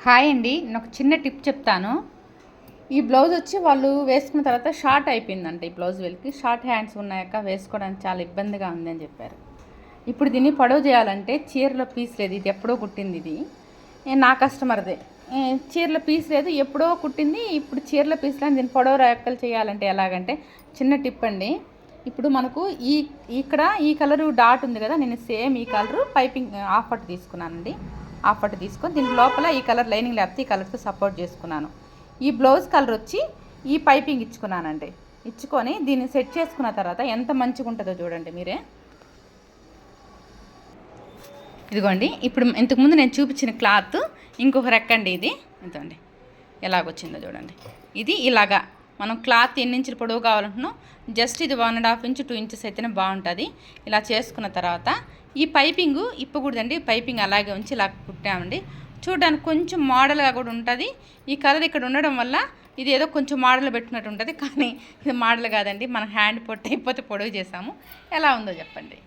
Hi అండి. నేను ఒక చిన్న టిప్ చెప్తాను. ఈ బ్లౌజ్ వచ్చి వాళ్ళు వేసుకున్న తర్వాత షార్ట్ అయిపోయిందంట. ఈ బ్లౌజ్ వీళ్ళకి షార్ట్ హ్యాండ్స్ ఉన్నాయక్క, వేసుకోవడానికి చాలా ఇబ్బందిగా ఉంది అని చెప్పారు. ఇప్పుడు దీన్ని పొడవు చేయాలంటే చీరలో పీస్ లేదు. ఇది ఎప్పుడో కుట్టింది. ఇది నా కస్టమర్దే. చీరలో పీస్ లేదు, ఎప్పుడో కుట్టింది. ఇప్పుడు చీరల పీస్లో దీన్ని పొడవు రెక్కలు చేయాలంటే ఎలాగంటే చిన్న టిప్ అండి. ఇప్పుడు మనకు ఇక్కడ ఈ కలరు డాట్ ఉంది కదా, నేను సేమ్ ఈ కలరు పైపింగ్ హాఫ్ పట్టు తీసుకున్నానండి. హాఫ్ పట్టు తీసుకొని దీని లోపల ఈ కలర్ లైనింగ్ లేకపోతే ఈ కలర్తో సపోర్ట్ చేసుకున్నాను. ఈ బ్లౌజ్ కలర్ వచ్చి ఈ పైపింగ్ ఇచ్చుకున్నానండి. ఇచ్చుకొని దీన్ని సెట్ చేసుకున్న తర్వాత ఎంత మంచిగా ఉంటుందో చూడండి మీరే. ఇదిగోండి, ఇప్పుడు ఇంతకుముందు నేను చూపించిన క్లాత్ ఇంకొక రెక్కండి. ఇది ఇదండి ఎలాగొచ్చిందో చూడండి. ఇది ఇలాగా మనం క్లాత్ ఎన్ని ఇంచులు పొడవు కావాలంటున్నాం, జస్ట్ ఇది 1.5 ఇంచు 2 ఇంచెస్ అయితేనే బాగుంటుంది. ఇలా చేసుకున్న తర్వాత ఈ పైపింగ్ ఇప్పకూడదండి. పైపింగ్ అలాగే ఉంచి ఇలా కుట్టామండి. చూడడానికి కొంచెం మోడల్గా కూడా ఉంటుంది. ఈ కలర్ ఇక్కడ ఉండడం వల్ల ఇది ఏదో కొంచెం మోడల్ పెట్టినట్టు ఉంటుంది, కానీ ఇది మోడల్ కాదండి. మన హ్యాండ్ పొట్టు అయిపోతే పొడవు చేసాము. ఎలా ఉందో చెప్పండి.